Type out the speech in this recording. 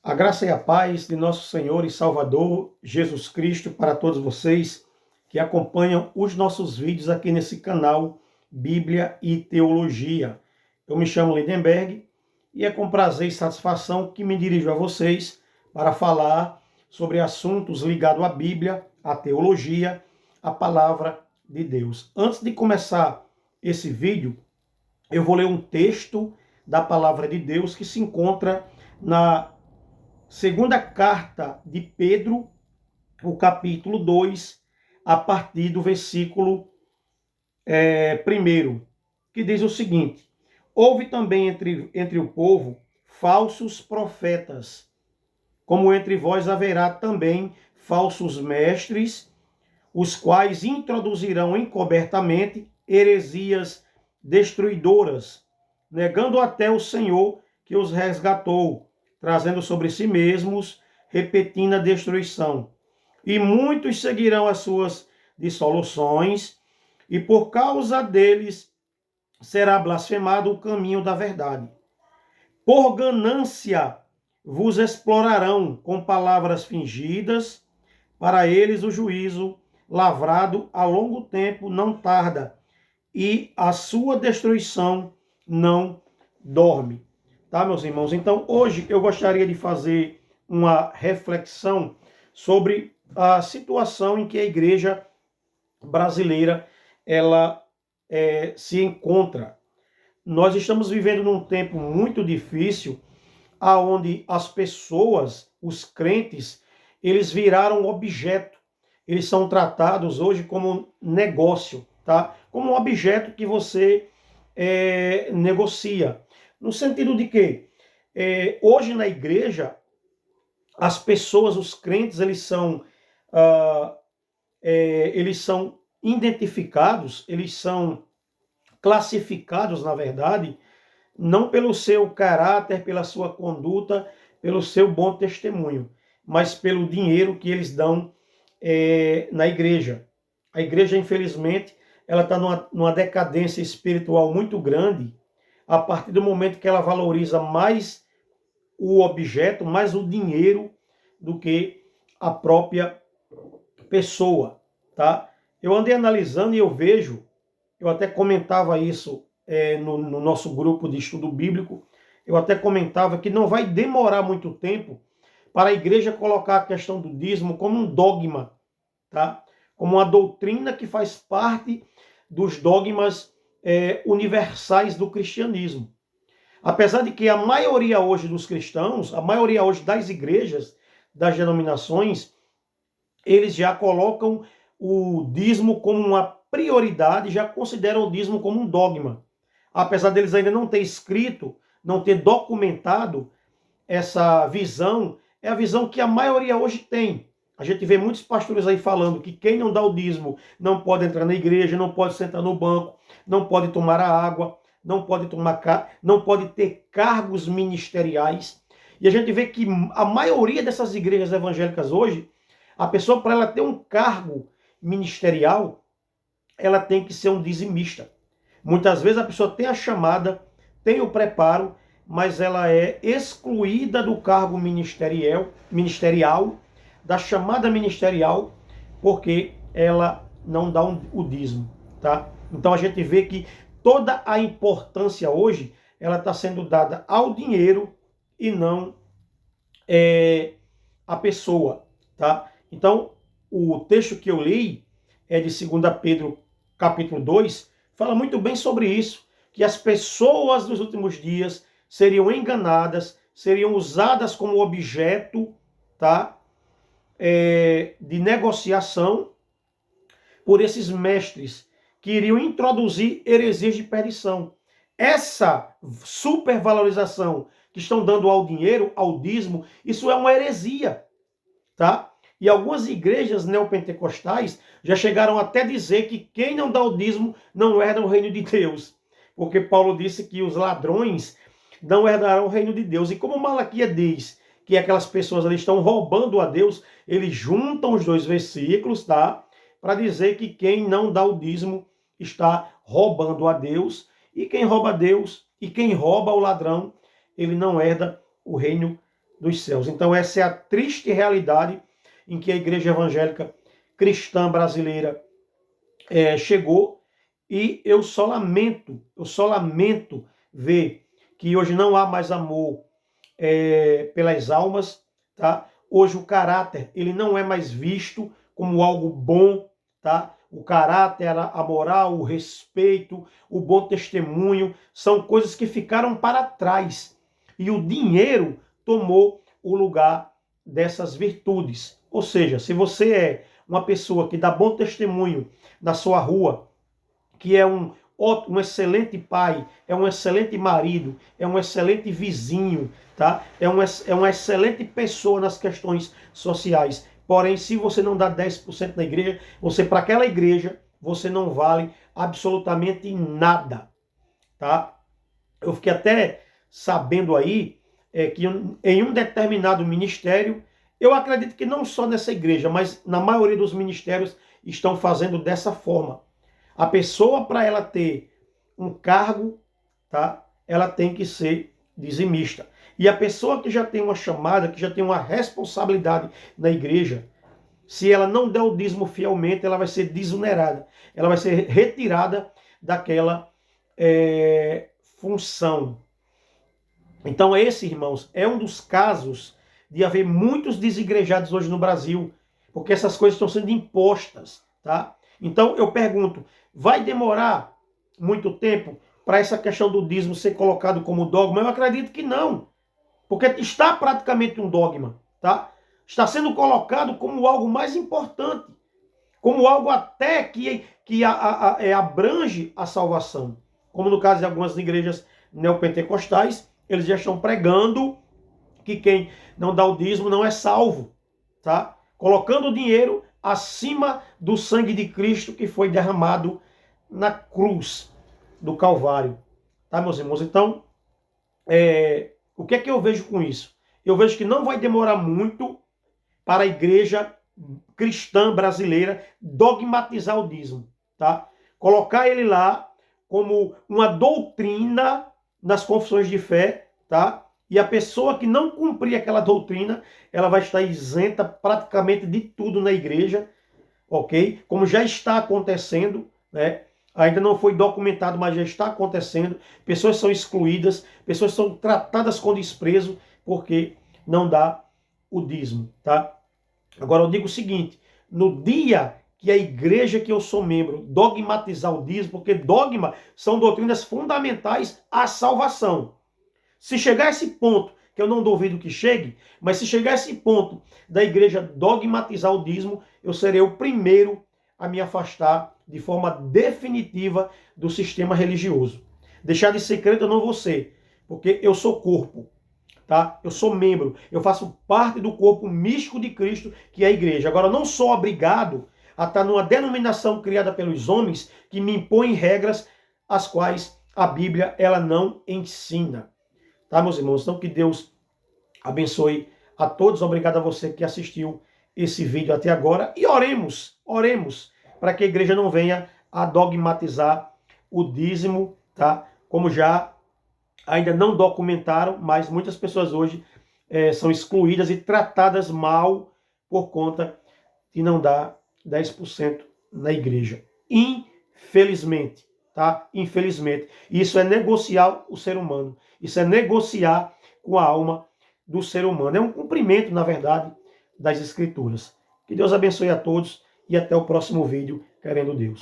A graça e a paz de nosso Senhor e Salvador Jesus Cristo para todos vocês que acompanham os nossos vídeos aqui nesse canal Bíblia e Teologia. Eu me chamo Lindenberg e é com prazer e satisfação que me dirijo a vocês para falar sobre assuntos ligados à Bíblia, à teologia, à palavra de Deus. Antes de começar esse vídeo, eu vou ler um texto da palavra de Deus que se encontra na segunda carta de Pedro, o capítulo 2, a partir do versículo 1, que diz o seguinte: houve também entre o povo falsos profetas, como entre vós haverá também falsos mestres, os quais introduzirão encobertamente heresias destruidoras, negando até o Senhor que os resgatou, trazendo sobre si mesmos repetindo a destruição. E muitos seguirão as suas dissoluções, e por causa deles será blasfemado o caminho da verdade. Por ganância vos explorarão com palavras fingidas, para eles o juízo lavrado a longo tempo não tarda, e a sua destruição não dorme. Tá, meus irmãos? Então, hoje eu gostaria de fazer uma reflexão sobre a situação em que a igreja brasileira ela se encontra. Nós estamos vivendo num tempo muito difícil, aonde as pessoas, os crentes, eles viraram objeto. Eles são tratados hoje como negócio, tá? Como um objeto que você negocia. No sentido de que hoje na igreja, as pessoas, os crentes, eles são identificados, eles são classificados, na verdade, não pelo seu caráter, pela sua conduta, pelo seu bom testemunho, mas pelo dinheiro que eles dão na igreja. A igreja, infelizmente, ela está numa decadência espiritual muito grande, a partir do momento que ela valoriza mais o objeto, mais o dinheiro, do que a própria pessoa, tá? Eu andei analisando e eu vejo, eu até comentava isso no nosso grupo de estudo bíblico, eu até comentava que não vai demorar muito tempo para a igreja colocar a questão do dízimo como um dogma, tá? Como uma doutrina que faz parte dos dogmas universais do cristianismo. Apesar de que a maioria hoje dos cristãos, a maioria hoje das igrejas, das denominações, eles já colocam o dízimo como uma prioridade, já consideram o dízimo como um dogma. Apesar deles ainda não ter escrito, não ter documentado essa visão, é a visão que a maioria hoje tem. A gente vê muitos pastores aí falando que quem não dá o dízimo não pode entrar na igreja, não pode sentar no banco, não pode tomar a água, não pode ter cargos ministeriais. E a gente vê que a maioria dessas igrejas evangélicas hoje, a pessoa, para ela ter um cargo ministerial, ela tem que ser um dizimista. Muitas vezes a pessoa tem a chamada, tem o preparo, mas ela é excluída do cargo ministerial, da chamada ministerial, porque ela não dá o dízimo, tá? Então a gente vê que toda a importância hoje, ela está sendo dada ao dinheiro e não à pessoa, tá? Então, o texto que eu li é de 2 Pedro, capítulo 2, fala muito bem sobre isso, que as pessoas dos últimos dias seriam enganadas, seriam usadas como objeto, tá? De negociação por esses mestres que iriam introduzir heresias de perdição. Essa supervalorização que estão dando ao dinheiro, ao dízimo, isso é uma heresia, tá? E algumas igrejas neopentecostais já chegaram até a dizer que quem não dá o dízimo não herda o reino de Deus. Porque Paulo disse que os ladrões não herdarão o reino de Deus. E como Malaquias diz que aquelas pessoas ali estão roubando a Deus, eles juntam os dois versículos, tá? Para dizer que quem não dá o dízimo está roubando a Deus. E quem rouba a Deus, e quem rouba o ladrão, ele não herda o reino dos céus. Então essa é a triste realidade em que a igreja evangélica cristã brasileira chegou, e eu só lamento ver que hoje não há mais amor pelas almas, tá? Hoje o caráter, ele não é mais visto como algo bom, tá? O caráter, a moral, o respeito, o bom testemunho, são coisas que ficaram para trás. E o dinheiro tomou o lugar dessas virtudes. Ou seja, se você é uma pessoa que dá bom testemunho na sua rua, que é um excelente pai, é um excelente marido, é um excelente vizinho, tá? É uma excelente pessoa nas questões sociais. Porém, se você não dá 10% na igreja, para aquela igreja, você não vale absolutamente nada, tá? Eu fiquei até sabendo aí que em um determinado ministério, eu acredito que não só nessa igreja, mas na maioria dos ministérios estão fazendo dessa forma. A pessoa, para ela ter um cargo, tá? Ela tem que ser dizimista. E a pessoa que já tem uma chamada, que já tem uma responsabilidade na igreja, se ela não der o dízimo fielmente, ela vai ser desonerada. Ela vai ser retirada daquela função. Então esse, irmãos, é um dos casos de haver muitos desigrejados hoje no Brasil, porque essas coisas estão sendo impostas, tá? Então eu pergunto, vai demorar muito tempo para essa questão do dízimo ser colocado como dogma? Eu acredito que não, porque está praticamente um dogma, tá? Está sendo colocado como algo mais importante, como algo até que abrange a salvação. Como no caso de algumas igrejas neopentecostais, eles já estão pregando que quem não dá o dízimo não é salvo, tá? Colocando o dinheiro acima do sangue de Cristo que foi derramado na cruz do Calvário, tá, meus irmãos? Então, o que é que eu vejo com isso? Eu vejo que não vai demorar muito para a igreja cristã brasileira dogmatizar o dízimo, tá? Colocar ele lá como uma doutrina nas confissões de fé, tá? E a pessoa que não cumprir aquela doutrina, ela vai estar isenta praticamente de tudo na igreja, ok? Como já está acontecendo, né? Ainda não foi documentado, mas já está acontecendo. Pessoas são excluídas, pessoas são tratadas com desprezo porque não dá o dízimo, tá? Agora eu digo o seguinte, no dia que a igreja que eu sou membro dogmatizar o dízimo, porque dogma são doutrinas fundamentais à salvação. Se chegar a esse ponto, que eu não duvido que chegue, mas se chegar a esse ponto da igreja dogmatizar o dízimo, eu serei o primeiro a me afastar de forma definitiva do sistema religioso. Deixar de ser crente eu não vou ser, porque eu sou corpo. Tá? Eu sou membro, eu faço parte do corpo místico de Cristo, que é a igreja. Agora, eu não sou obrigado a estar numa denominação criada pelos homens que me impõe regras as quais a Bíblia ela não ensina. Tá, meus irmãos? Então, que Deus abençoe a todos. Obrigado a você que assistiu esse vídeo até agora. E oremos para que a igreja não venha a dogmatizar o dízimo, tá? Como já ainda não documentaram, mas muitas pessoas hoje são excluídas e tratadas mal por conta de não dar 10% na igreja. Infelizmente, tá? Infelizmente. Isso é negociar o ser humano. Isso é negociar com a alma do ser humano. É um cumprimento, na verdade, das Escrituras. Que Deus abençoe a todos e até o próximo vídeo, querendo Deus.